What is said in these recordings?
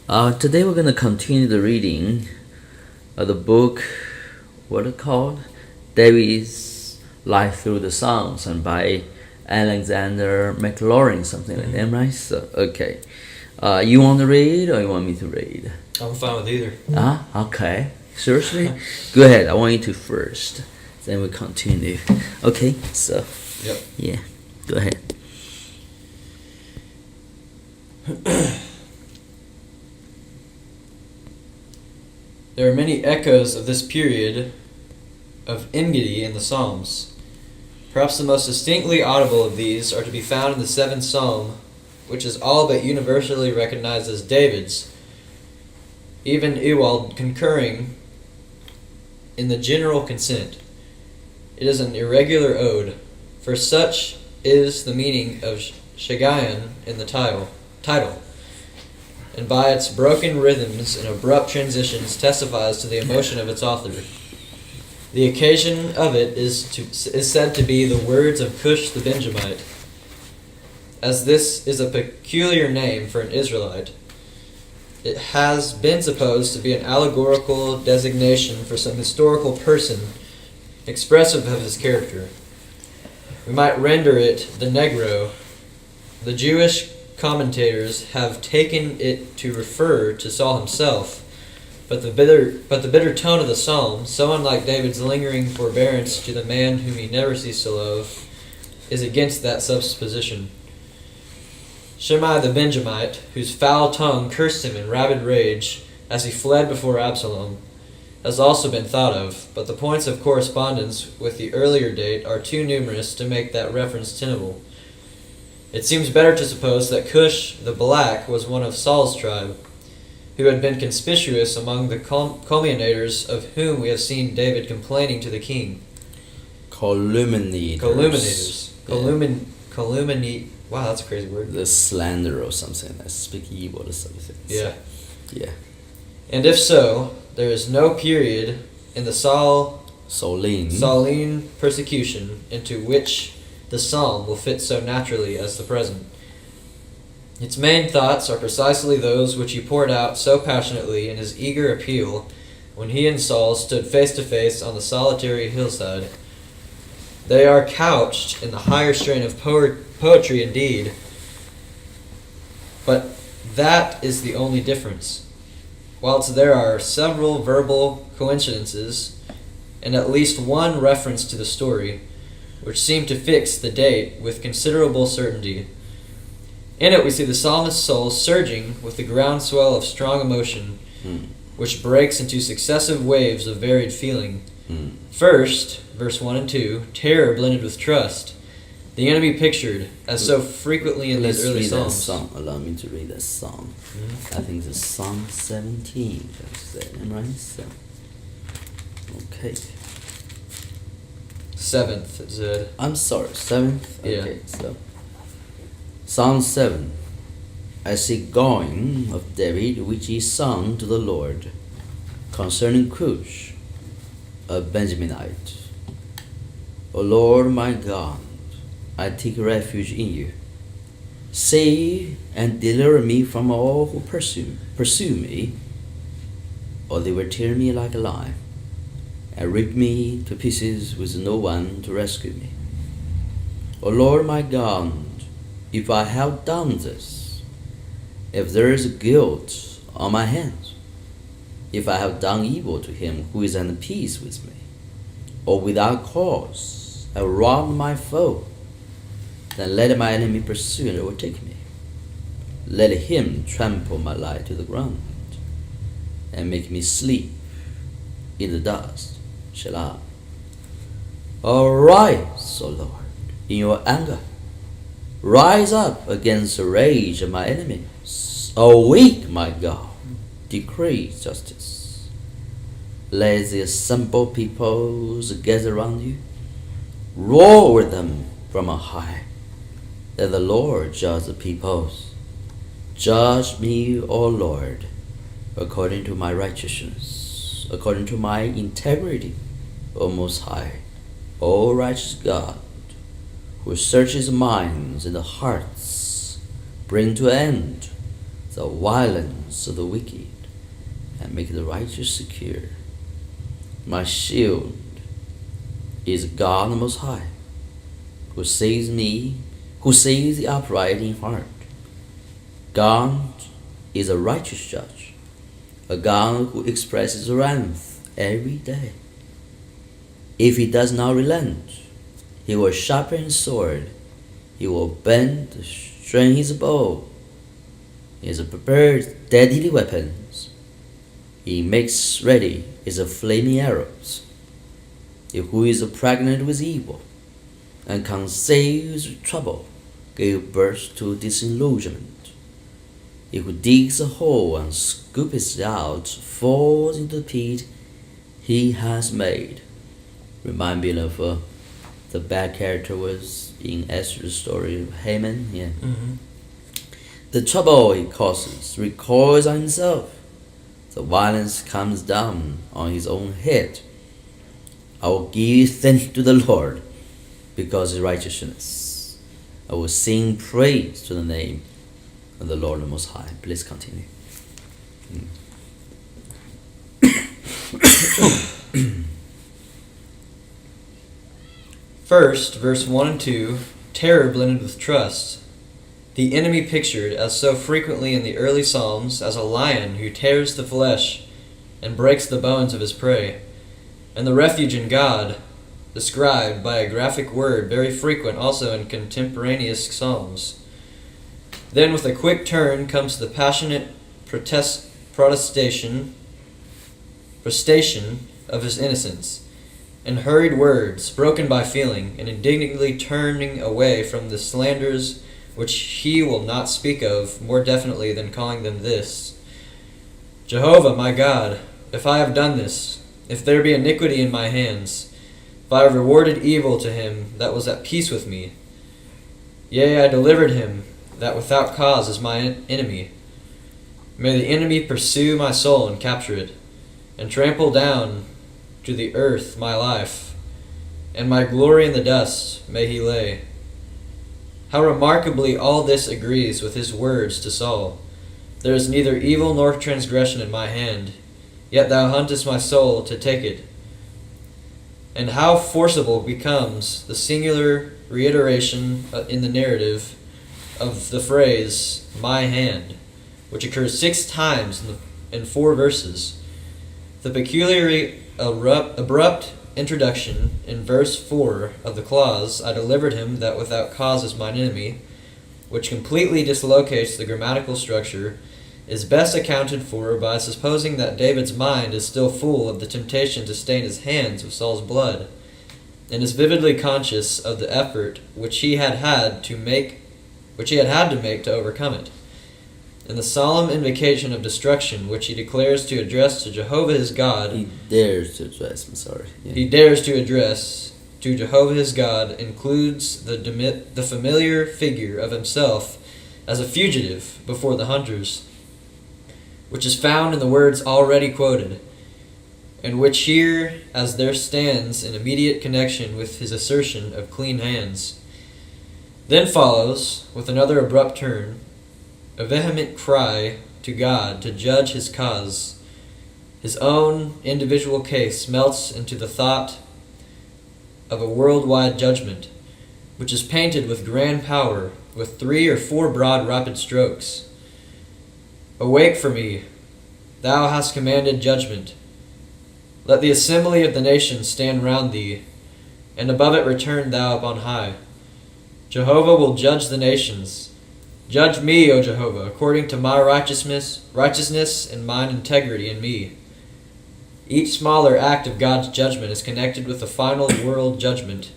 Today we're going to continue the reading of the book, what it called? David's Life Through the Psalms, and by Alexander Maclaren, something like that, right? So, okay. You want to read or you want me to read? I'm fine with either. Okay. Seriously? Go ahead. I want you to first. Then we continue. Okay, so. Yep. Yeah, go ahead. There are many echoes of this period of enmity in the Psalms. Perhaps the most distinctly audible of these are to be found in the 7th Psalm, which is all but universally recognized as David's, even Ewald concurring in the general consent. It is an irregular ode, for such is the meaning of Shiggaion in the title, and by its broken rhythms and abrupt transitions testifies to the emotion of its author. The occasion of it is said to be the words of Cush the Benjamite, as this is a peculiar name for an Israelite. It has been supposed to be an allegorical designation for some historical person expressive of his character. We might render it the Negro. The Jewish commentators have taken it to refer to Saul himself, but the bitter tone of the psalm, so unlike David's lingering forbearance to the man whom he never ceased to love, is against that supposition. Shimei the Benjamite, whose foul tongue cursed him in rabid rage as he fled before Absalom, has also been thought of, but the points of correspondence with the earlier date are too numerous to make that reference tenable. It seems better to suppose that Cush the Black was one of Saul's tribe, who had been conspicuous among the calumniators of whom we have seen David complaining to the king. Calumniators. Wow, that's a crazy word. The slander or something, that speak evil or something. Yeah. Yeah. And if so, there is no period in the Sauline persecution into which the psalm will fit so naturally as the present. Its main thoughts are precisely those which he poured out so passionately in his eager appeal when he and Saul stood face to face on the solitary hillside. They are couched in the higher strain of poetry indeed, but that is the only difference. Whilst there are several verbal coincidences and at least one reference to the story, which seem to fix the date with considerable certainty. In it we see the psalmist's soul surging with the groundswell of strong emotion, which breaks into successive waves of varied feeling. First, verse 1 and 2, terror blended with trust, the enemy pictured, as so frequently in these early psalms. Allow me to read that psalm. I think it's Psalm 17. Right? So, okay. 7th, Zed. I'm sorry, 7th? Okay, Yeah. so. Psalm 7. I see going of David, which he sung to the Lord, concerning Cush, a Benjaminite. O Lord my God, I take refuge in you. Save and deliver me from all who pursue me, or they will tear me like a lion, and rip me to pieces with no one to rescue me. O Lord my God, if I have done this, if there is guilt on my hands, if I have done evil to him who is at peace with me, or without cause I robbed my foe, then let my enemy pursue and overtake me. Let him trample my life to the ground and make me sleep in the dust. Selah. Arise, O Lord, in your anger. Rise up against the rage of my enemies. Awake, my God, decree justice. Let the assembled peoples gather around you. Roar with them from on high. Let the Lord judge the peoples. Judge me, O Lord, according to my righteousness, according to my integrity, O Most High, O righteous God, who searches minds and the hearts, bring to end the violent hands of the wicked, and make the righteous secure. My shield is God the Most High, who saves the upright in heart. God is a righteous judge, a God who expresses wrath every day. If he does not relent, he will sharpen his sword, he will bend to strengthen his bow. He has prepared deadly weapons. He makes ready his flaming arrows. He who is pregnant with evil and conceives trouble gave birth to disillusionment. He who digs a hole and scoops it out falls into the pit he has made. Remind me of the bad character was in Esther's story of Haman. Yeah. Mm-hmm. The trouble he causes recoils on himself. The violence comes down on his own head. I will give thanks to the Lord because of his righteousness. I will sing praise to the name of the Lord Most High. Please continue. First, verse 1 and 2, terror blended with trust. The enemy pictured, as so frequently in the early Psalms, as a lion who tears the flesh and breaks the bones of his prey, and the refuge in God, described by a graphic word very frequent also in contemporaneous Psalms. Then with a quick turn comes the passionate protestation of his innocence, and hurried words, broken by feeling, and indignantly turning away from the slanders which he will not speak of more definitely than calling them this: Jehovah, my God, if I have done this, if there be iniquity in my hands, if I have rewarded evil to him that was at peace with me, yea, I delivered him that without cause is my enemy. May the enemy pursue my soul and capture it, and trample down to the earth my life, and my glory in the dust may he lay. How remarkably all this agrees with his words to Saul: There is neither evil nor transgression in my hand, yet thou huntest my soul to take it. And how forcible becomes the singular reiteration in the narrative of the phrase, my hand, which occurs 6 times in 4 verses. The peculiarly abrupt introduction in verse 4 of the clause, I delivered him that without cause is mine enemy, which completely dislocates the grammatical structure, is best accounted for by supposing that David's mind is still full of the temptation to stain his hands with Saul's blood, and is vividly conscious of the effort which he had had to make to overcome it. In the solemn invocation of destruction which he declares to address to Jehovah his God, He dares to address to Jehovah his God includes the familiar figure of himself as a fugitive before the hunters, which is found in the words already quoted, and which here as there stands in immediate connection with his assertion of clean hands. Then follows, with another abrupt turn, a vehement cry to God to judge his cause. His own individual case melts into the thought of a worldwide judgment, which is painted with grand power, with 3 or 4 broad rapid strokes. Awake for me, thou hast commanded judgment. Let the assembly of the nations stand round thee, and above it return thou upon high. Jehovah will judge the nations. Judge me, O Jehovah, according to my righteousness and mine integrity in me. Each smaller act of God's judgment is connected with the final world judgment,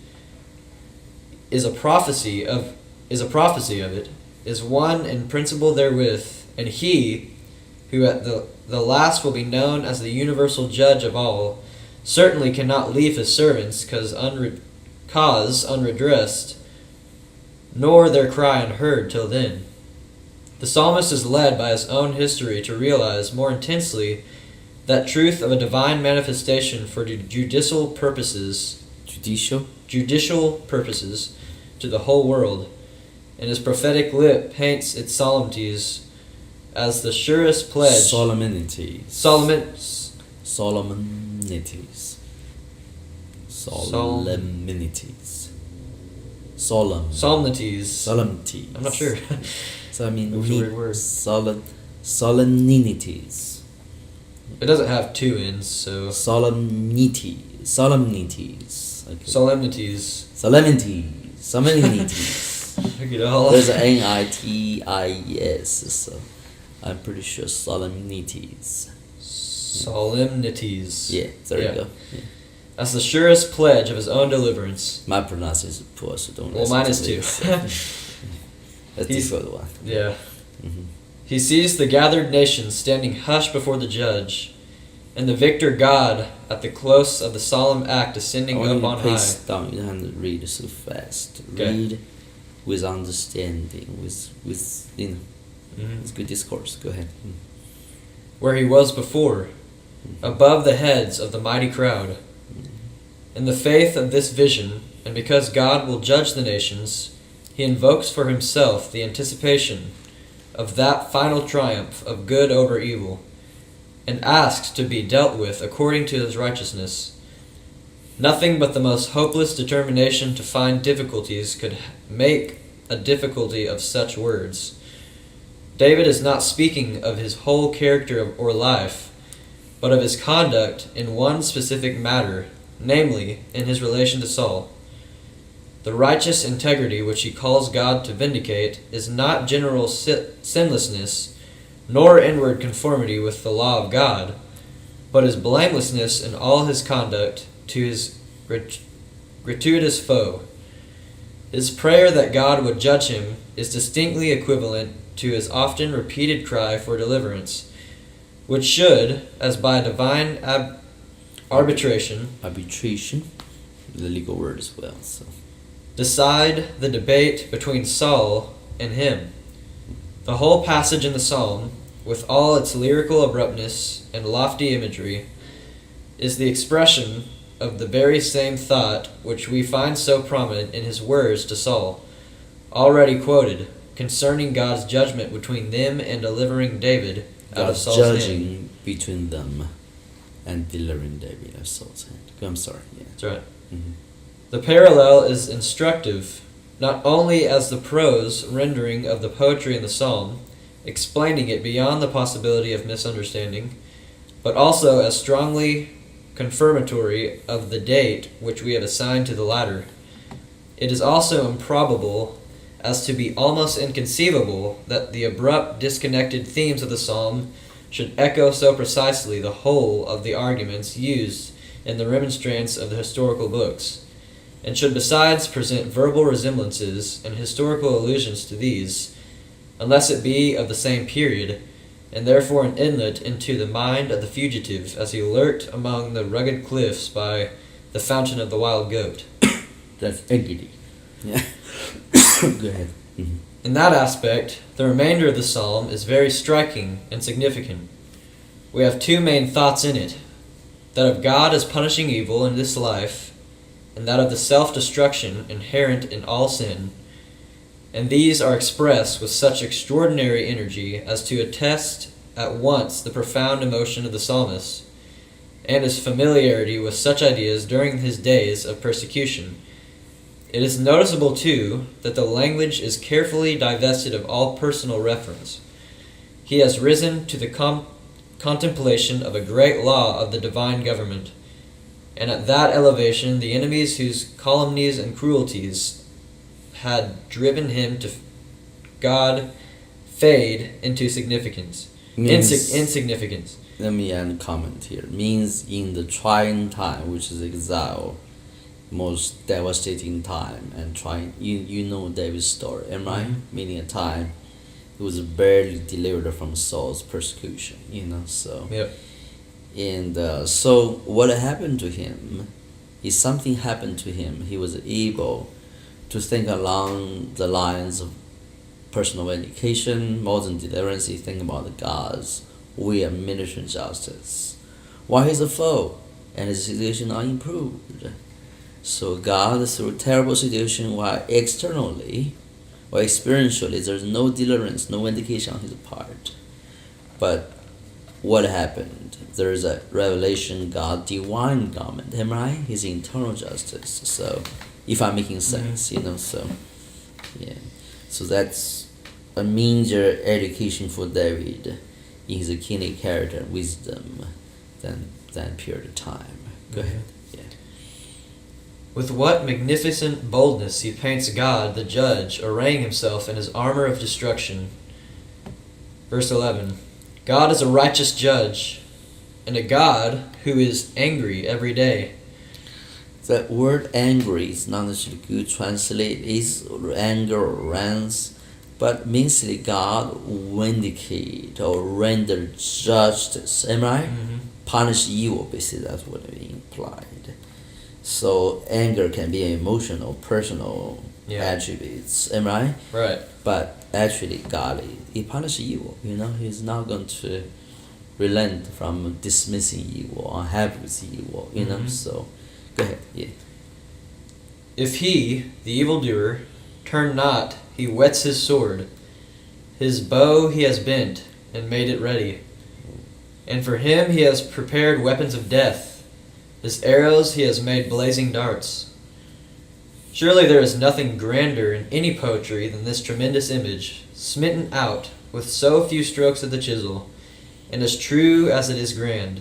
is a prophecy of it, is one in principle therewith, and he, who at the last will be known as the universal judge of all, certainly cannot leave his servants cause unredressed, nor their cry unheard till then. The psalmist is led by his own history to realize more intensely that truth of a divine manifestation for judicial purposes to the whole world, and his prophetic lip paints its solemnities as the surest pledge. Solemnities. Solemnities. Solemnities. Solemnities. Solemnities. I'm not sure. So I mean, It was a weird word. solemnities. It doesn't have two N's, so. Solemnities. Okay. Solemnities. Solemnities. Look at all. There's an Nities, so I'm pretty sure solemnities. Solemnities. Yeah, there you go. Yeah. As the surest pledge of his own deliverance. My pronunciation is poor, so don't. Well, listen mine to is too. me, so. That's the good one. Yeah. Mm-hmm. He sees the gathered nations standing hushed before the judge, and the victor God at the close of the solemn act ascending up on high. Pace down. You don't have to read so fast. Okay. Read with understanding, with Mhm. it's good discourse. Go ahead. Where he was before, above the heads of the mighty crowd. In the faith of this vision, and because God will judge the nations, he invokes for himself the anticipation of that final triumph of good over evil, and asks to be dealt with according to his righteousness. Nothing but the most hopeless determination to find difficulties could make a difficulty of such words. David is not speaking of his whole character or life, but of his conduct in one specific matter, namely, in his relation to Saul. The righteous integrity which he calls God to vindicate is not general sinlessness, nor inward conformity with the law of God, but his blamelessness in all his conduct to his gratuitous foe. His prayer that God would judge him is distinctly equivalent to his often repeated cry for deliverance, which should, as by divine arbitration, the legal word as well. So decide the debate between Saul and him. The whole passage in the psalm, with all its lyrical abruptness and lofty imagery, is the expression of the very same thought which we find so prominent in his words to Saul, already quoted, concerning God's judgment between them and delivering David out of Saul's judging hand. between them and delivering David out of Saul's hand. I'm sorry. Yeah. That's right. Mm-hmm. The parallel is instructive, not only as the prose rendering of the poetry in the psalm, explaining it beyond the possibility of misunderstanding, but also as strongly confirmatory of the date which we have assigned to the latter. It is also improbable as to be almost inconceivable that the abrupt, disconnected themes of the psalm should echo so precisely the whole of the arguments used in the remonstrance of the historical books, and should besides present verbal resemblances and historical allusions to these, unless it be of the same period, and therefore an inlet into the mind of the fugitive as he lurked among the rugged cliffs by the fountain of the wild goat. That's equity. Yeah. Go ahead. Mm-hmm. In that aspect, the remainder of the psalm is very striking and significant. We have two main thoughts in it, that of God as punishing evil in this life, and that of the self-destruction inherent in all sin, and these are expressed with such extraordinary energy as to attest at once the profound emotion of the psalmist, and his familiarity with such ideas during his days of persecution. It is noticeable, too, that the language is carefully divested of all personal reference. He has risen to the contemplation of a great law of the divine government, and at that elevation the enemies whose calumnies and cruelties had driven him to God fade into significance. Insignificance. Let me add a comment here. Means in the trying time, which is exile, most devastating time, and trying. You know David's story, am I? Mm-hmm. Meaning a time he was barely delivered from Saul's persecution. So. Yep. And so what happened to him is something happened to him. He was able to think along the lines of personal vindication, more than deliverance. He think about the gods. We administer justice. While he's a foe, and his situation are improved. So God, through a terrible situation, while externally or experientially there's no deliverance, no vindication on his part, But what happened? There's a revelation, God, divine government, am I right? His internal justice. So, if I'm making sense, so, yeah. So that's a major education for David in his kingly character and wisdom than period of time. Go ahead. Yeah. With what magnificent boldness he paints God, the judge, arraying himself in his armor of destruction. Verse 11. God is a righteous judge, and a God who is angry every day. The word angry is not necessarily good translate is anger or wrath, but means that God vindicate or render justice. Am I right? Punish evil, basically that's what it implied. So anger can be an emotional, personal attributes. Am I right? Right. But actually God, he punishes evil. He's not going to relent from dismissing evil or happy with evil. So go ahead. Yeah. If he, the evildoer, turn not, he whets his sword. His bow he has bent and made it ready. And for him he has prepared weapons of death. His arrows he has made blazing darts. Surely there is nothing grander in any poetry than this tremendous image, smitten out with so few strokes of the chisel, and as true as it is grand.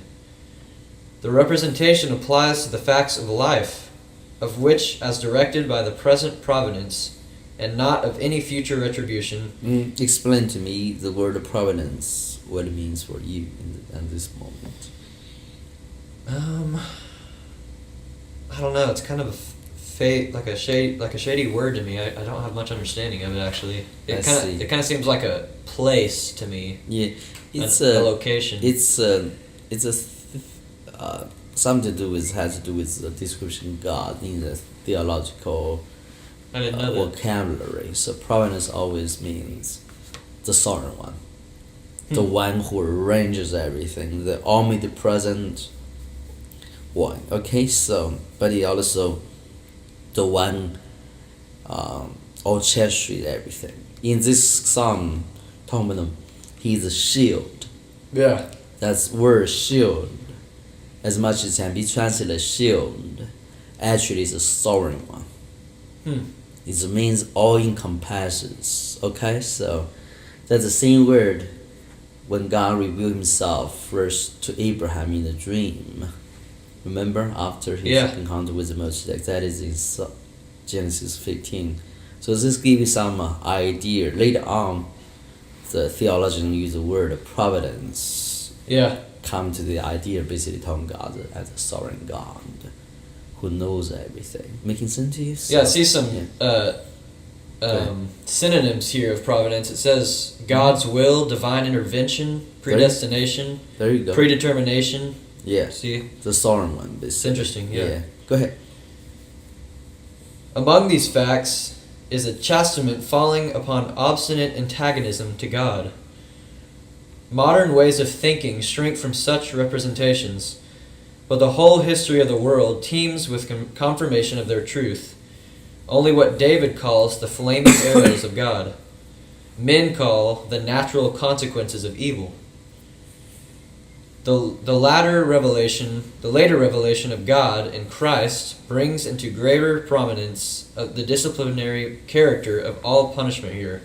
The representation applies to the facts of life, of which, as directed by the present providence, and not of any future retribution. Explain to me the word providence, what it means for you in this moment. I don't know. It's kind of a shady word to me. I don't have much understanding of it actually. It kind of seems like a place to me. Yeah, it's a location. It's something has to do with the description of God in the theological vocabulary. So providence always means the sovereign one, the one who arranges everything, the omnipresent one. Okay, so but he also the one orchestrates everything. In this psalm, talking about he's a shield. Yeah. That's word shield. As much as can be translated shield, actually is a sovereign one. It means all encompasses. Okay, so that's the same word when God revealed himself first to Abraham in a dream. Remember, after his encounter with Melchizedek, that is in Genesis 15. So this gives you some idea. Later on, the theologian use the word providence. Yeah. Come to the idea basically talking God as a sovereign God who knows everything. Making sense to you? So, I see some synonyms here of providence. It says God's will, divine intervention, predestination, there you go. Predetermination. Yeah. See? The sovereign one, basically. It's interesting, yeah. Go ahead. Among these facts is a chastisement falling upon obstinate antagonism to God. Modern ways of thinking shrink from such representations, but the whole history of the world teems with confirmation of their truth. Only what David calls the flaming arrows of God, men call the natural consequences of evil. The later revelation of God in Christ brings into greater prominence the disciplinary character of all punishment here,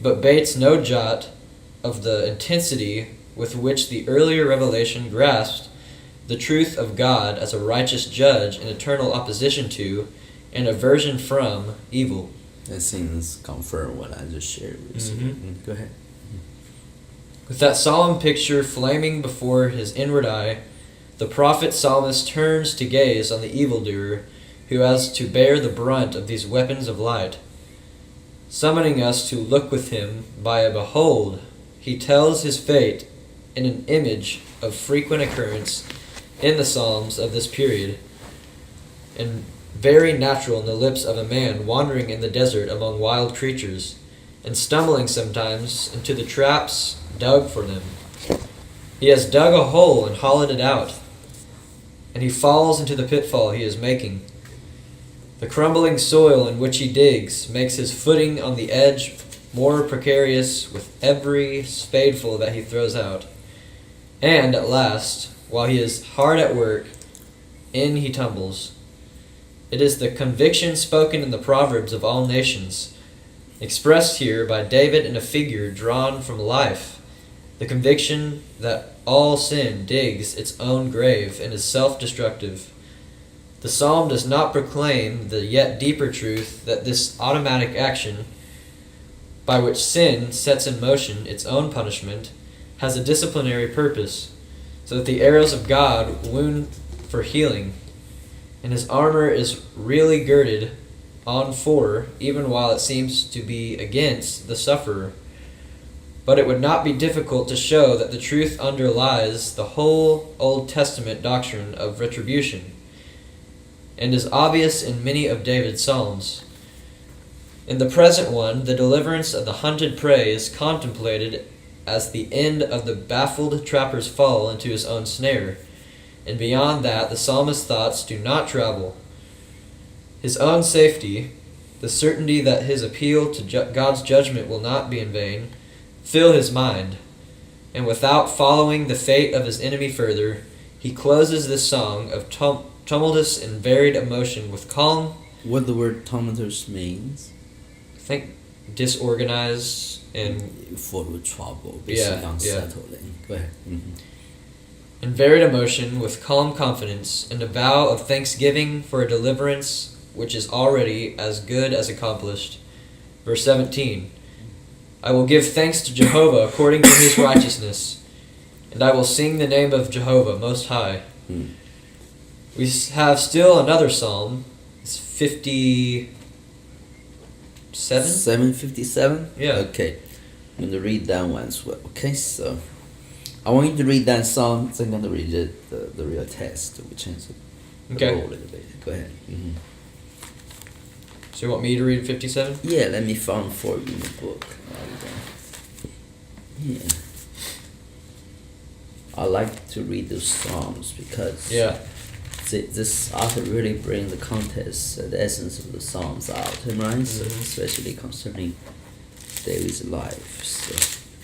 but bates no jot of the intensity with which the earlier revelation grasped the truth of God as a righteous judge in eternal opposition to and aversion from evil. That seems confirm what I just shared with you. Go ahead. With that solemn picture flaming before his inward eye, the prophet psalmist turns to gaze on the evildoer who has to bear the brunt of these weapons of light. Summoning us to look with him by a behold, he tells his fate in an image of frequent occurrence in the Psalms of this period, and very natural in the lips of a man wandering in the desert among wild creatures, and stumbling sometimes into the traps dug for them. He has dug a hole and hollowed it out, and he falls into the pitfall he is making. The crumbling soil in which he digs makes his footing on the edge more precarious with every spadeful that he throws out. And at last, while he is hard at work, in he tumbles. It is the conviction spoken in the Proverbs of all nations, expressed here by David in a figure drawn from life, the conviction that all sin digs its own grave and is self-destructive. The psalm does not proclaim the yet deeper truth that this automatic action, by which sin sets in motion its own punishment, has a disciplinary purpose, so that the arrows of God wound for healing, and his armor is really girded on for, even while it seems to be against, the sufferer. But it would not be difficult to show that the truth underlies the whole Old Testament doctrine of retribution, and is obvious in many of David's psalms. In the present one, the deliverance of the hunted prey is contemplated as the end of the baffled trapper's fall into his own snare, and beyond that the psalmist's thoughts do not travel. His own safety, the certainty that his appeal to God's judgment will not be in vain, fill his mind, and without following the fate of his enemy further, he closes this song of tumultuous and varied emotion with calm. What the word tumultuous means? I think disorganized and full of trouble, basically Yeah. unsettling. Go ahead. and varied emotion with calm confidence and a vow of thanksgiving for a deliverance which is already as good as accomplished. Verse 17, I will give thanks to Jehovah according to his righteousness, and I will sing the name of Jehovah Most High. We have still another psalm. It's 57? 757? Yeah. Okay. I'm going to read that one as well. Okay, so I want you to read that psalm. So I'm going to read the real text. We change the Okay. role a little bit. Go ahead. So you want me to read 57? Yeah, let me find for you in the book. Yeah. I like to read those psalms because this author really brings the context, the essence of the psalms out, right? So especially concerning David's life. So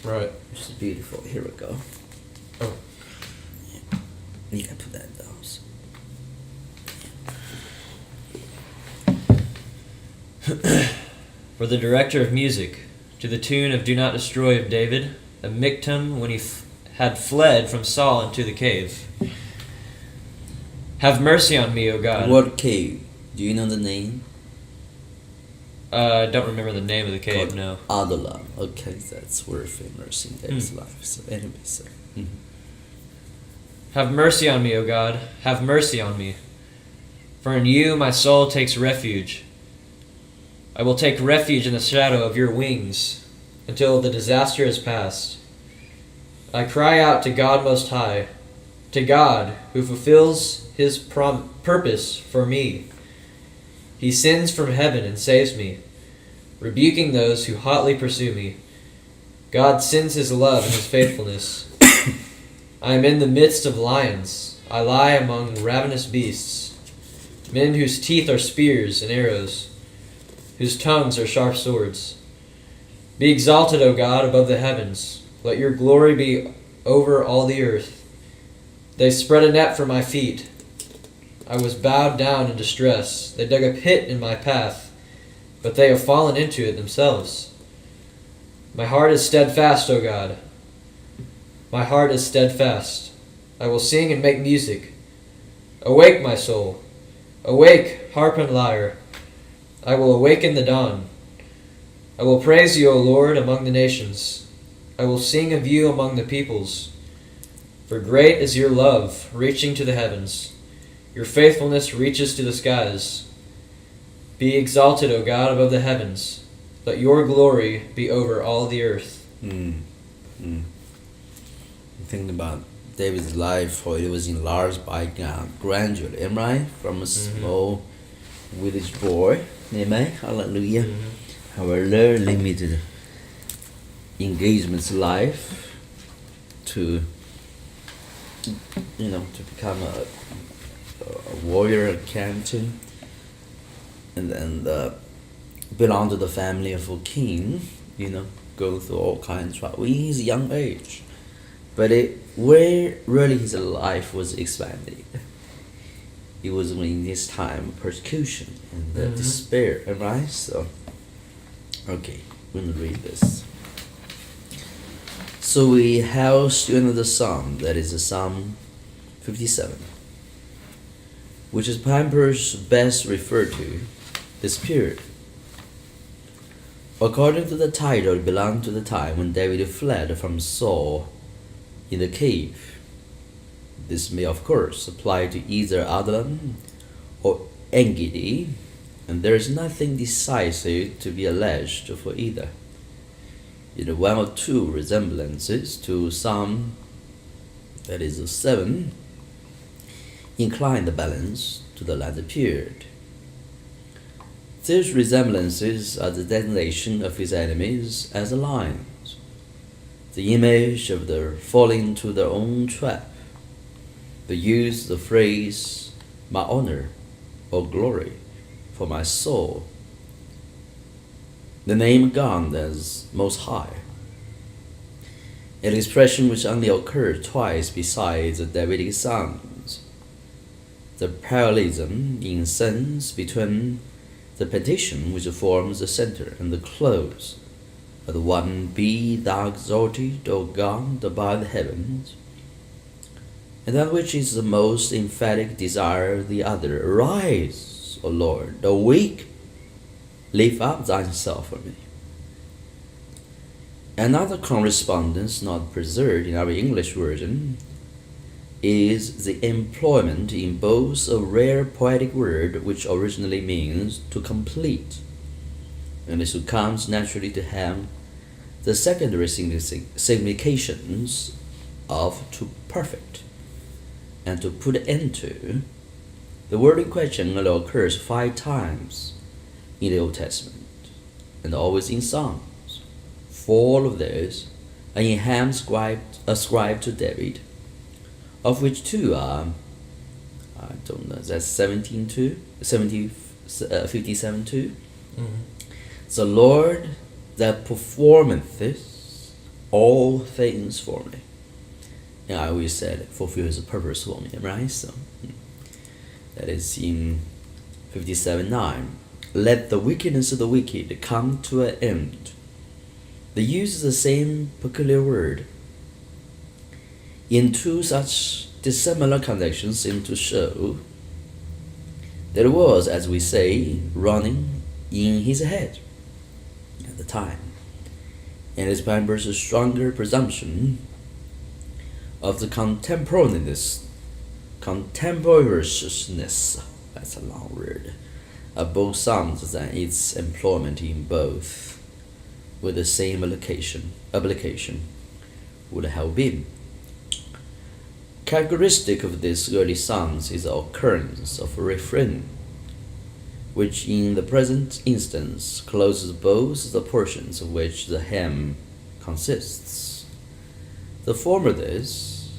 Right. which is beautiful. Here we go. Oh. Yeah. You can put that down. So. For the director of music, to the tune of Do Not Destroy of David, a miktam when he had fled from Saul into the cave. Have mercy on me, O God. What cave? Do you know the name? I don't remember the name of the cave, Called no. Adullam. Okay, that's where famous in David's life. So anyway, so. Have mercy on me, O God. Have mercy on me. For in you my soul takes refuge. I will take refuge in the shadow of your wings until the disaster is past. I cry out to God Most High, to God who fulfills his purpose for me. He sends from heaven and saves me, rebuking those who hotly pursue me. God sends his love and his faithfulness. I am in the midst of lions. I lie among ravenous beasts, men whose teeth are spears and arrows, whose tongues are sharp swords. Be exalted, O God, above the heavens. Let your glory be over all the earth. They spread a net for my feet. I was bowed down in distress. They dug a pit in my path, but they have fallen into it themselves. My heart is steadfast, O God. My heart is steadfast. I will sing and make music. Awake, my soul. Awake, harp and lyre. I will awaken the dawn. I will praise you, O Lord, among the nations. I will sing of you among the peoples. For great is your love, reaching to the heavens. Your faithfulness reaches to the skies. Be exalted, O God, above the heavens. Let your glory be over all the earth. Thinking about David's life, how it was enlarged by God gradually, am I? From a small village boy, amen? Hallelujah. Our very limited engagements life to to become a warrior, a captain, and then belong to the family of a king, going through all kinds of trouble in his young age. But where really his life was expanded, it was in this time of persecution and despair, right? So, okay, we're going to read this. So we have another psalm, that is Psalm 57, which is Piper's best referred to this period. According to the title, it belonged to the time when David fled from Saul in the cave. This may, of course, apply to either Adullam or Engedi, and there is nothing decisive to be alleged for either. One or two resemblances to Psalm, that is 7, incline the balance to the latter period. These resemblances are the designation of his enemies as lions, the image of their falling into their own trap, the use of the phrase, my honor or glory for my soul, the name God as Most High, an expression which only occurred twice besides the Davidic Psalms. The parallelism in sense between the petition which forms the center and the close of the one, be thou exalted, O God, above the heavens, and that which is the most emphatic desire of the other, arise, O Lord, the weak, lift up thyself for me. Another correspondence not preserved in our English version is the employment in both a rare poetic word which originally means to complete, and this comes naturally to have the secondary significations of to perfect and to put end to. The word in question only occurs 5 times in the Old Testament, and always in Psalms. 4 of those are in hymns ascribed to David, of which 2 are, I don't know, that's 57:2. The Lord that performeth all things for me. And I always said, fulfills a purpose for me, right? So that is in 57:9. Let the wickedness of the wicked come to an end. They use the same peculiar word in 2 such dissimilar connections seem to show that it was, as we say, running in his head at the time, and is Piper's stronger presumption of the contemporaneousness, that's a long word, of both Psalms than its employment in both with the same application would have been. Characteristic of these early Psalms is the occurrence of a refrain, which in the present instance closes both the portions of which the hymn consists. The former is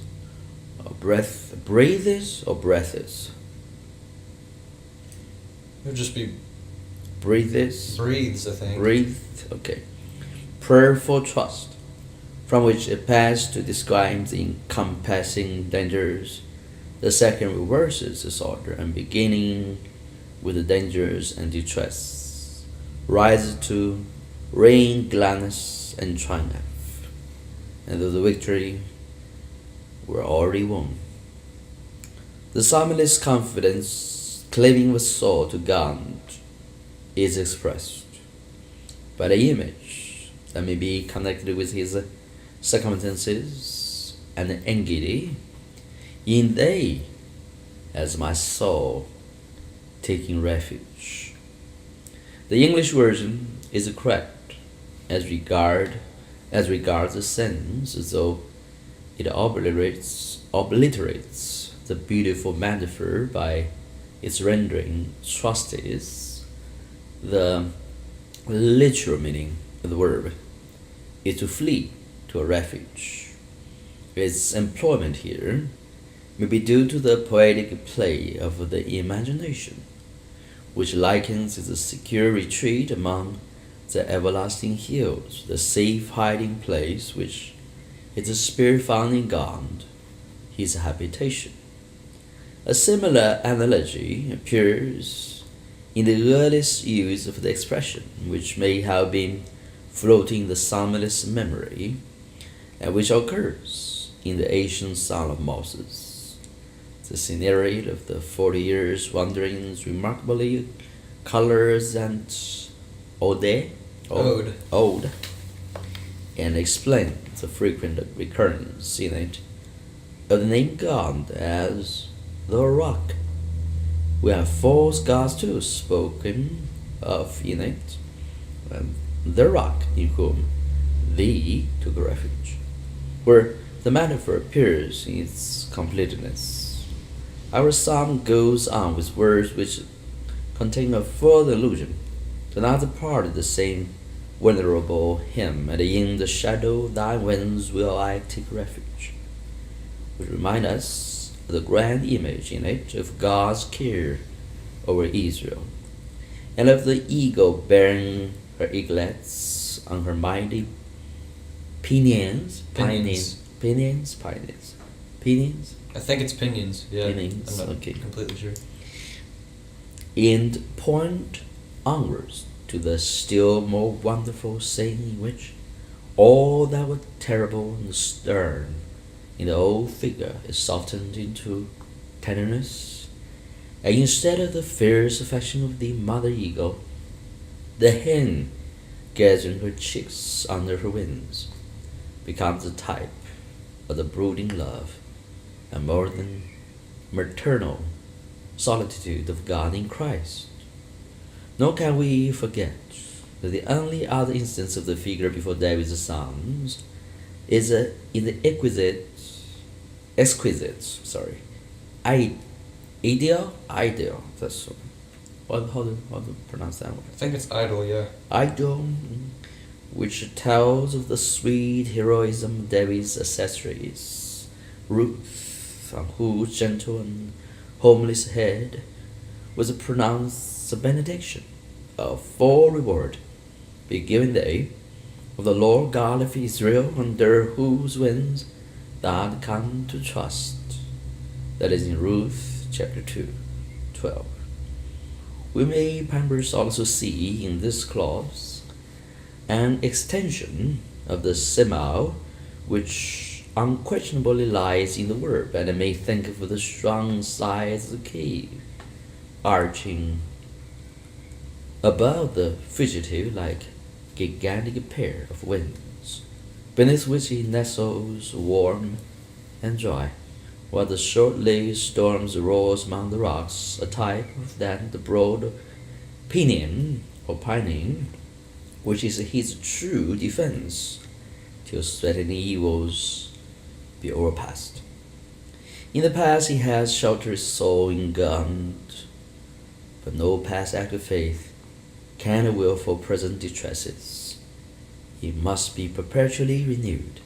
breathes or breathes. It would just be breathes, I think. Breathed, okay. Prayerful trust, from which it passed to describe the encompassing dangers. The second reverses this order and beginning with the dangers and distress, rises to reign, gladness, and triumph, and though the victory were already won. The psalmist's confidence, cleaving with soul to God, is expressed by the image that may be connected with his circumstances and anxiety. In they, as my soul, taking refuge. The English version is correct as regards the sense, though it obliterates the beautiful metaphor by its rendering trust is. The literal meaning of the verb is to flee to a refuge. Its employment here may be due to the poetic play of the imagination, which likens its secure retreat among the everlasting hills, the safe hiding place which is the spirit found in God, his habitation. A similar analogy appears in the earliest use of the expression, which may have been floating in the psalmist's memory, and which occurs in the ancient Psalm of Moses. The scenario of the 40 years wanderings remarkably colors and ode, and explains the frequent recurrence in it of the name God as the rock. We have false gods too spoken of in it, and the rock in whom thee took refuge, where the metaphor appears in its completeness. Our psalm goes on with words which contain a further allusion to another part of the same venerable hymn, and in the shadow of thy wings will I take refuge, which remind us of the grand image in it of God's care over Israel, and of the eagle bearing her eaglets on her mighty pinions. I think it's pinions. Yeah, Pinions. I'm not Okay. completely sure. And point onwards to the still more wonderful saying in which all that was terrible and stern in the old figure is softened into tenderness, and instead of the fierce affection of the mother eagle, the hen gathering her chicks under her wings becomes the type of the brooding love and more than maternal solitude of God in Christ. Nor can we forget that the only other instance of the figure before David's Psalms is in the ideal. That's how to pronounce that one. I think it's idle. Yeah. Ideal, which tells of the sweet heroism of David's accessories, Ruth, on whose gentle and homeless head was pronounced a benediction, a full reward be given thee of the Lord God of Israel, under whose wings thou art come to trust. That is in Ruth chapter 2:12. We may perhaps also see in this clause an extension of the simile which unquestionably lies in the verb, and I may think of the strong sides of the cave arching above the fugitive like gigantic pair of wings, beneath which he nestles warm and dry, while the short-lived storms roars among the rocks, a type of that the broad pinion or pining, which is his true defense till threatening evils be overpassed. In the past he has sheltered his soul in God, but no past act of faith can avail for present distresses. It must be perpetually renewed.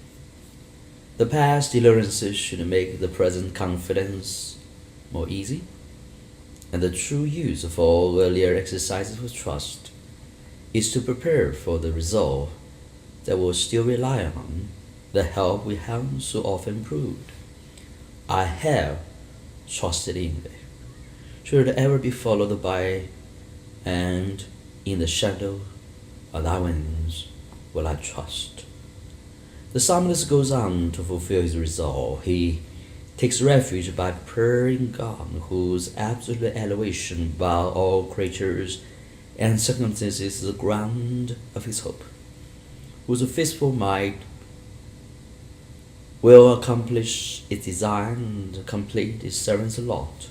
The past deliverances should make the present confidence more easy, and the true use of all earlier exercises of trust is to prepare for the resolve that will still rely on the help we have so often proved. I have trusted in thee, should ever be followed by, and in the shadow of thy wings will I trust. The psalmist goes on to fulfill his resolve. He takes refuge by prayer in God, whose absolute elevation above all creatures and circumstances is the ground of his hope, whose faithful might will accomplish its design and complete its servant's lot.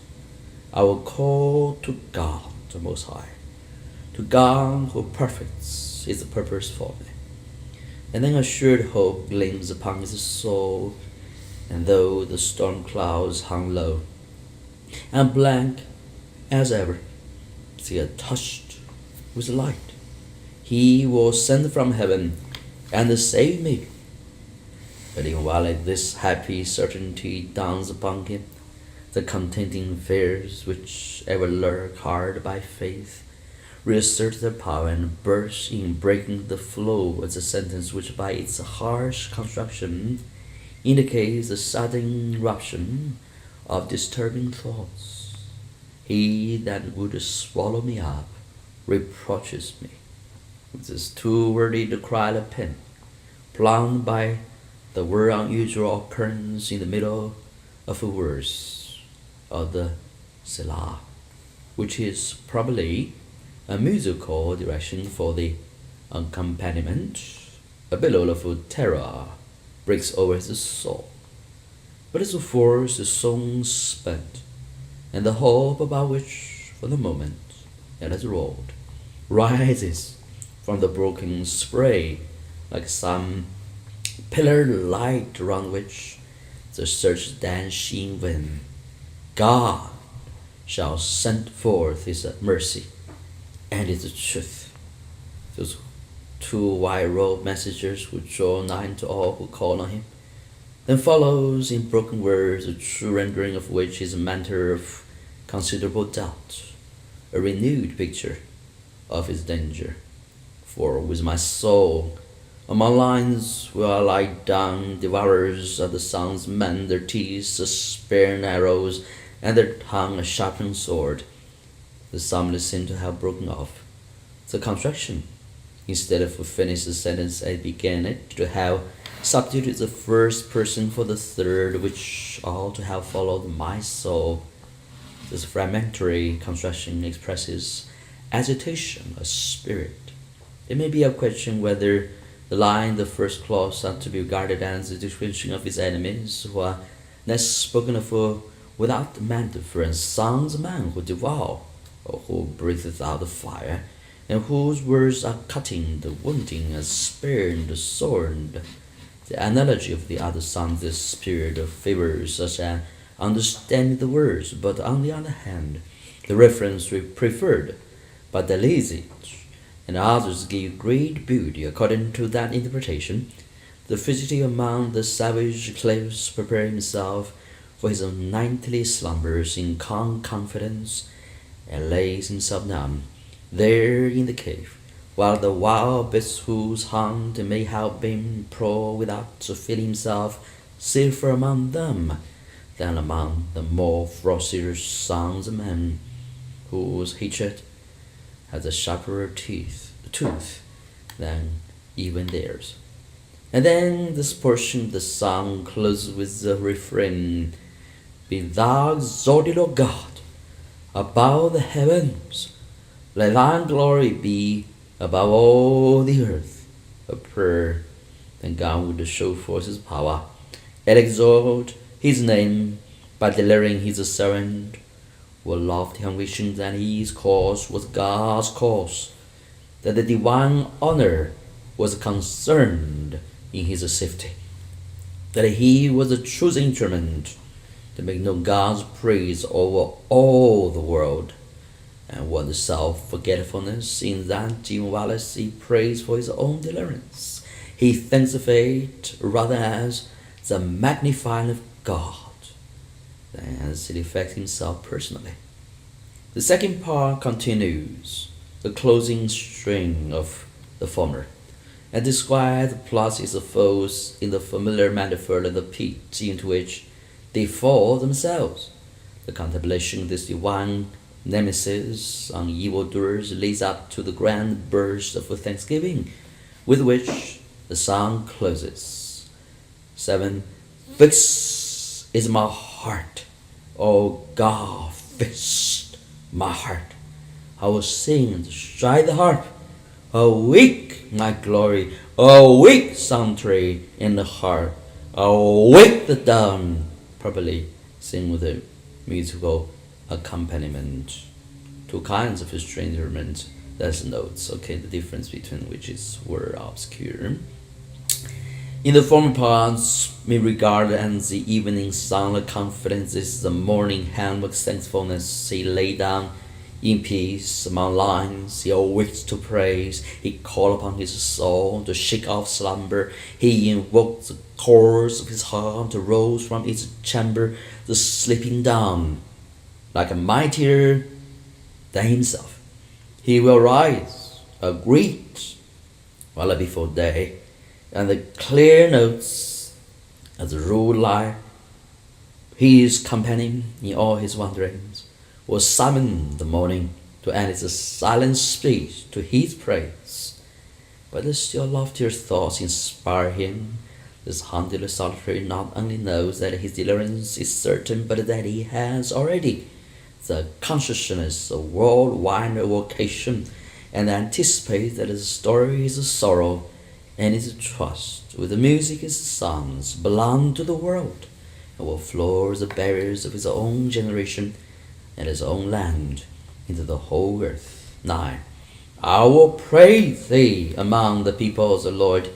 I will call to God the Most High, to God who perfects his purpose for me. And then assured hope gleams upon his soul, and though the storm clouds hung low and blank as ever, still touched with light, he will send from heaven and save me. But even while this happy certainty dawns upon him, the contending fears which ever lurk hard by faith reassert their power and burst in, breaking the flow as a sentence which by its harsh construction indicates a sudden eruption of disturbing thoughts. He that would swallow me up reproaches me with this too wordy to cry a pen, plumbed by the word unusual occurrence in the middle of a verse of the Selah, which is probably a musical direction for the accompaniment. A billow of terror breaks over his soul, but its force is soon spent, and the hope about which, for the moment, it has rolled, rises from the broken spray like some pillar light around which the search stands in vain. God shall send forth his mercy and his truth. Those two white-robed messengers who draw nigh to all who call on him. Then follows in broken words a true rendering of which is a matter of considerable doubt, a renewed picture of his danger. For with my soul among lines where I lie down, devourers of the sun's men, their teeth a spear and arrows, and their tongue a sharpened sword. The summary seemed to have broken off. The construction, instead of a finished sentence as began it, to have substituted the first person for the third, which ought to have followed my soul. This fragmentary construction expresses agitation of spirit. It may be a question whether the line in the first clause ought to be regarded as a description of his enemies, who are next spoken of without metaphor, and sons of man who devour, or who breatheth out the fire, and whose words are cutting, the wounding, a spear and the sword. The analogy of the other sons this period favors such an understanding the words, but on the other hand, the reference we preferred by the lazy and others give great beauty according to that interpretation. The fugitive among the savage cliffs prepares himself for his nightly slumbers in calm confidence, and lays himself down there in the cave, while the wild beasts whose hunt may have been pro without to feel himself safer among them than among the more ferocious sons of men, whose hatred has a sharper tooth than even theirs. And then this portion of the song closes with the refrain, "Be thou exalted, O God, above the heavens. Let thy glory be above all the earth." A prayer that God would show forth his power and exalt his name by delivering his servant with lofty conviction that his cause was God's cause, that the divine honor was concerned in his safety, that he was a chosen instrument to make known God's praise over all the world, and one's self-forgetfulness in that even whilst he prays for his own deliverance, he thinks of it rather as the magnifying of God than as it affects himself personally. The second part continues the closing string of the former, and describes the plots its foes in the familiar metaphor of the pit into which they fall themselves. The contemplation of this divine nemesis on evildoers leads up to the grand burst of thanksgiving with which the song closes. 7. Fix is my heart, O God, fix my heart. I will sing and strike the harp. Awake, my glory, awake, psaltery in the heart. Awake the dawn. Probably sing with a musical accompaniment. Two kinds of string instruments. That's notes. Okay, the difference between which is were obscure. In the former parts, we regard as the evening song of confidence is the morning hymn of thankfulness. He lay down in peace among lines, he awakes to praise. He called upon his soul to shake off slumber. He invoked the chords of his heart to rose from its chamber, the sleeping down, like a mightier than himself. He will rise, a great, well before day, and the clear notes of the rude light, his companion in all his wanderings, will summon the morning to end its silent speech to his praise. But the still loftier thoughts inspire him. This haunted solitary not only knows that his deliverance is certain, but that he has already the consciousness of worldwide vocation, and anticipates that his story is a sorrow, and his trust with the music his songs belong to the world, and will floor the barriers of his own generation and his own land into the whole earth. 9. I will praise thee among the peoples, O Lord.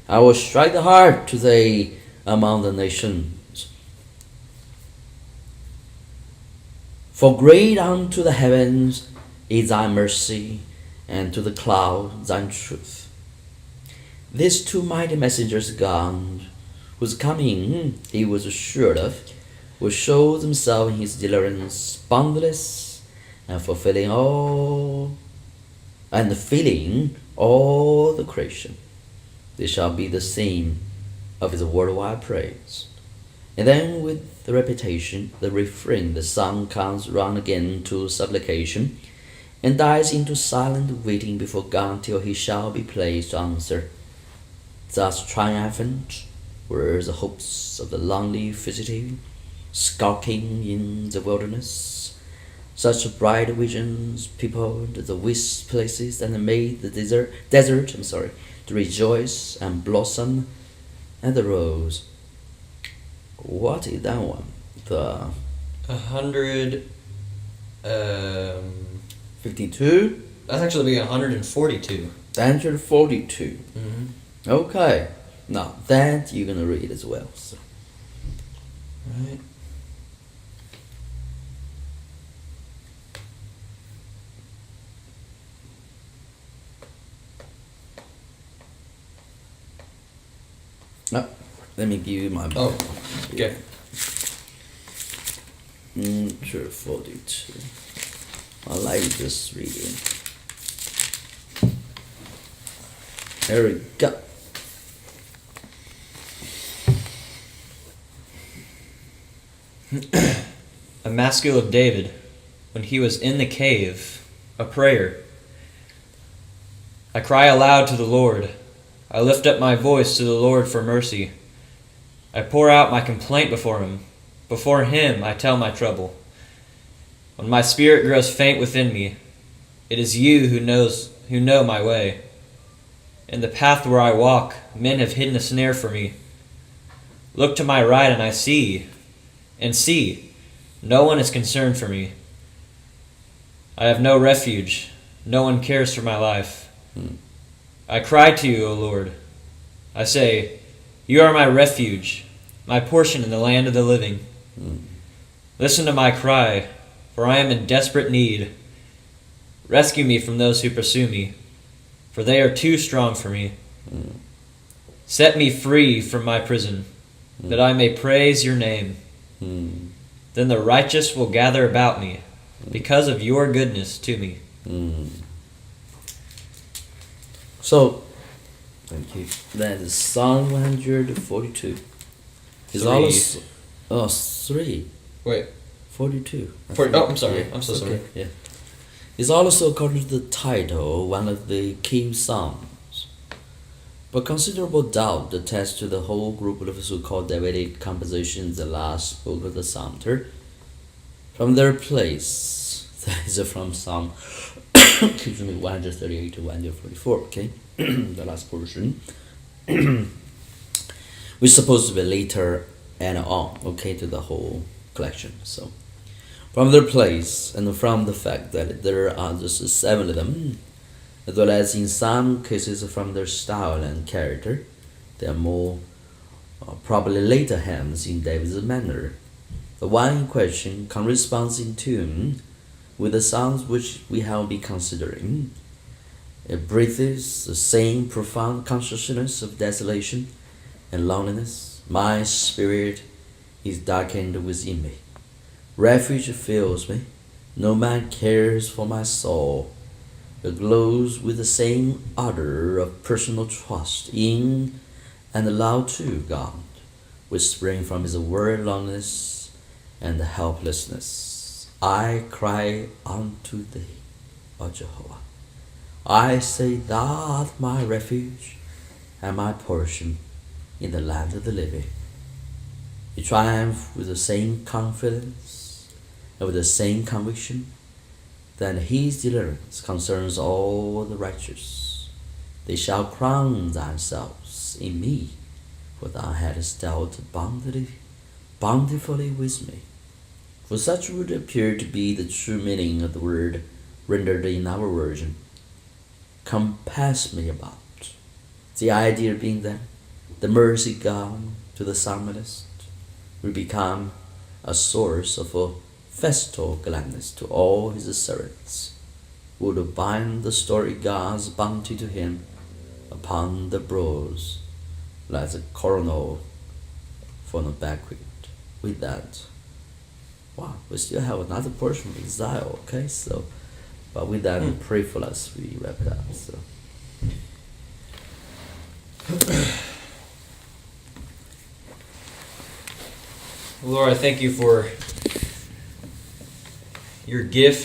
I will strike the heart to thee among the nations. For great unto the heavens is thy mercy, and to the clouds thy truth. These two mighty messengers of God, whose coming he was assured of, will show themselves in his deliverance boundless and fulfilling all and filling all the creation. They shall be the theme of his worldwide praise. And then with the repetition, the refrain, the song comes round again to supplication, and dies into silent waiting before God till he shall be pleased to answer. Thus triumphant were the hopes of the lonely fugitive, skulking in the wilderness. Such bright visions peopled the waste places and made the desert to rejoice and blossom, and the rose. What is that one? The 52? That's actually be 142. 142. Mm-hmm. Okay. Now that you're gonna read as well. So. Right. Let me give you my book. Oh, okay. 42. I like this reading. There we go. A Maskell of David, when he was in the cave, a prayer. I cry aloud to the Lord. I lift up my voice to the Lord for mercy. I pour out my complaint before him. Before him I tell my trouble. When my spirit grows faint within me, it is you who know my way. In the path where I walk, men have hidden a snare for me. Look to my right and I see, no one is concerned for me. I have no refuge. No one cares for my life. I cry to you, O Lord. I say, you are my refuge, my portion in the land of the living. Listen to my cry, for I am in desperate need. Rescue me from those who pursue me, for they are too strong for me. Set me free from my prison, that I may praise your name. Then the righteous will gather about me, because of your goodness to me. So, thank you. That is Psalm 142. It's also 3. Wait. 42. I'm sorry. Yeah, I'm so sorry. Okay, yeah. It's also, according to the title, one of the key psalms. But considerable doubt attests to the whole group of so-called Davidic compositions, the last book of the Psalter. From their place, that is from Psalm 138 to 144, okay? The last portion. We're supposed to be later and on, okay, to the whole collection. So, from their place and from the fact that there are just 7 of them, as well as in some cases from their style and character, they are more probably later hymns in David's manner. The one in question corresponds in tune with the songs which we have been considering. It breathes the same profound consciousness of desolation and loneliness. My spirit is darkened within me. Refuge fills me. No man cares for my soul. glows with the same ardor of personal trust in and love to God, which spring from his word loneliness and helplessness. I cry unto thee, O Jehovah. I say, thou art my refuge and my portion in the land of the living. You triumph with the same confidence and with the same conviction that his deliverance concerns all the righteous. They shall crown themselves in me, for thou hast dealt bountifully with me. For such would appear to be the true meaning of the word rendered in our version, compass me about. The idea being that the mercy God to the psalmist will become a source of a festal gladness to all his servants, who would bind the story God's bounty to him upon the brows like a coronal for the banquet. With that, wow, we still have another portion of exile, okay? So, but with that, we pray for us, we wrap it up. So. Lord, I thank you for your gift